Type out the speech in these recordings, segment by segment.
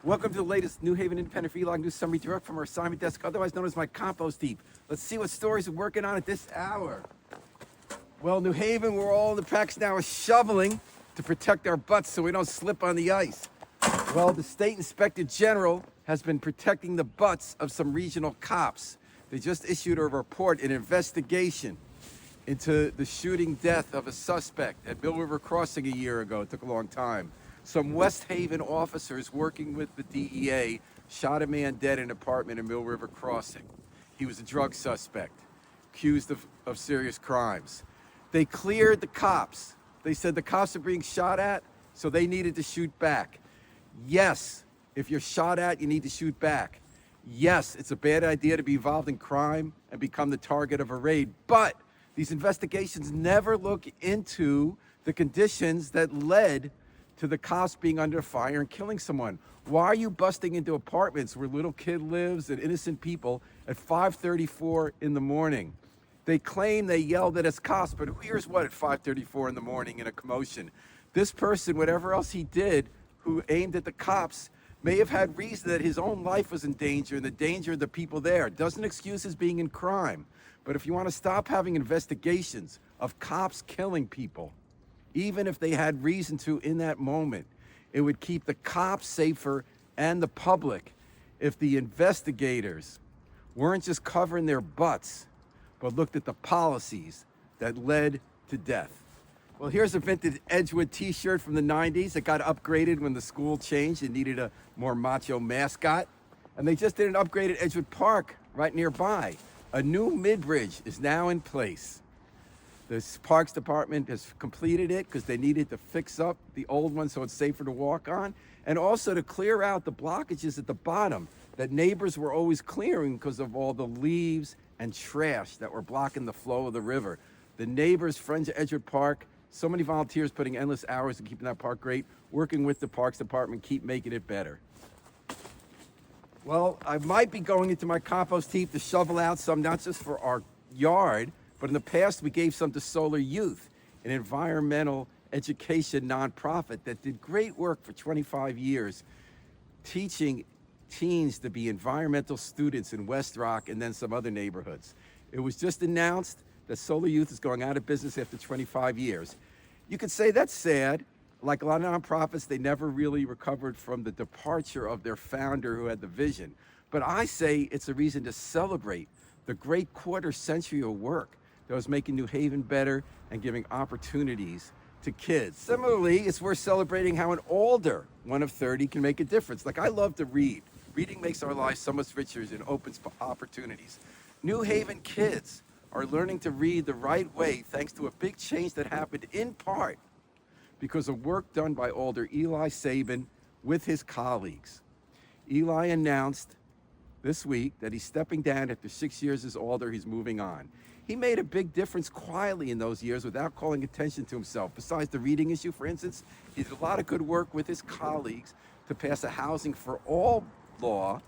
Welcome to the latest New Haven Independent Vlog News Summary direct from our assignment desk, otherwise known as my Compost Heap. Let's see what stories we're working on at this hour. Well, New Haven, we're all in the practice now of shoveling to protect our butts so we don't slip on the ice. Well, the State Inspector General has been protecting the butts of some regional cops. They just issued a report, an investigation into the shooting death of a suspect at Mill River Crossing a year ago. It took a long time. Some West Haven officers working with the DEA shot a man dead in an apartment in Mill River Crossing. He was a drug suspect, accused of serious crimes. They cleared the cops. They said the cops are being shot at, so they needed to shoot back. Yes, if you're shot at, you need to shoot back. Yes, it's a bad idea to be involved in crime and become the target of a raid, but these investigations never look into the conditions that led to the cops being under fire and killing someone. Why are you busting into apartments where little kid lives and innocent people at 5:34 in the morning? They claim they yelled at us cops, but who hears what at 5:34 in the morning in a commotion? This person, whatever else he did, who aimed at the cops, may have had reason that his own life was in danger and the danger of the people there. Doesn't excuse his being in crime. But if you want to stop having investigations of cops killing people, even if they had reason to in that moment, it would keep the cops safer and the public if the investigators weren't just covering their butts, but looked at the policies that led to death. Well, here's a vintage Edgewood t-shirt from the 90s. It got upgraded when the school changed. It needed a more macho mascot. And they just did an upgrade at Edgewood Park right nearby. A new mid-bridge is now in place. The Parks Department has completed it because they needed to fix up the old one so it's safer to walk on, and also to clear out the blockages at the bottom that neighbors were always clearing because of all the leaves and trash that were blocking the flow of the river. The neighbors, friends of Edgewood Park, so many volunteers putting endless hours in keeping that park great, working with the Parks Department, keep making it better. Well, I might be going into my compost heap to shovel out some, not just for our yard, but in the past, we gave some to Solar Youth, an environmental education nonprofit that did great work for 25 years, teaching teens to be environmental students in West Rock and then some other neighborhoods. It was just announced that Solar Youth is going out of business after 25 years. You could say that's sad. Like a lot of nonprofits, they never really recovered from the departure of their founder who had the vision. But I say it's a reason to celebrate the great quarter century of work that was making New Haven better and giving opportunities to kids. Similarly, it's worth celebrating how an older one of 30 can make a difference. Like, I love to read. Reading makes our lives so much richer and opens opportunities. New Haven kids are learning to read the right way thanks to a big change that happened in part because of work done by older Eli Sabin with his colleagues. Eli announced this week that he's stepping down after 6 years as older. He's moving on. He made a big difference quietly in those years without calling attention to himself. Besides the reading issue, for instance, he did a lot of good work with his colleagues to pass a housing for all law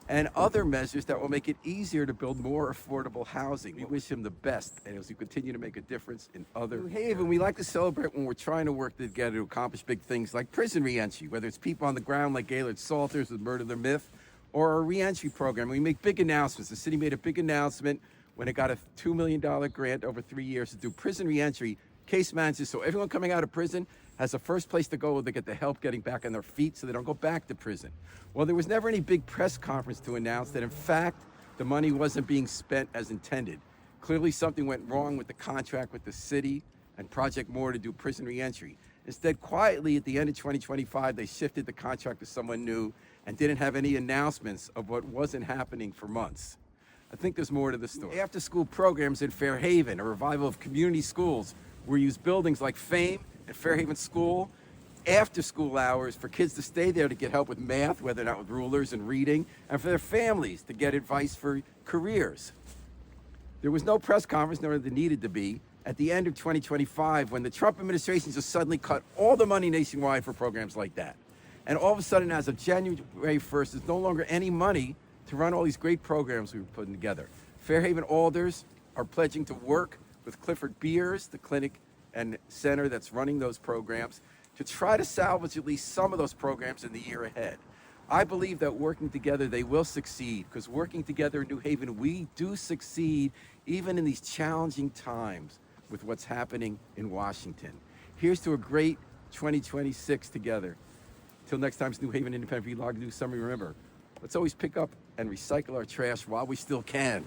and other measures that will make it easier to build more affordable housing. We wish him the best, and as we continue to make a difference in other New Haven, we like to celebrate when we're trying to work together to accomplish big things like prison reentry, whether it's people on the ground like Gaylord Salters with Murder the Myth, or our reentry program. We make big announcements. The city made a big announcement when it got a $2 million grant over 3 years to do prison reentry case managers, so everyone coming out of prison has a first place to go where they get the help getting back on their feet so they don't go back to prison. Well, there was never any big press conference to announce that, in fact, the money wasn't being spent as intended. Clearly, something went wrong with the contract with the city and Project More to do prison reentry. Instead, quietly, at the end of 2025, they shifted the contract to someone new and didn't have any announcements of what wasn't happening for months. I think there's more to the story. After-school programs in Fairhaven, a revival of community schools, where we use buildings like Fame and Fairhaven School after school hours for kids to stay there to get help with math, whether or not with rulers and reading, and for their families to get advice for careers. There was no press conference, nor there needed to be, at the end of 2025 when the Trump administration just suddenly cut all the money nationwide for programs like that. And all of a sudden, as of January 1st, there's no longer any money to run all these great programs we were putting together. Fairhaven Alders are pledging to work with Clifford Beers, the clinic and center that's running those programs, to try to salvage at least some of those programs in the year ahead. I believe that working together, they will succeed, because working together in New Haven, we do succeed even in these challenging times with what's happening in Washington. Here's to a great 2026 together. Till next time, it's New Haven Independent Vlog News Summary. Remember, let's always pick up and recycle our trash while we still can.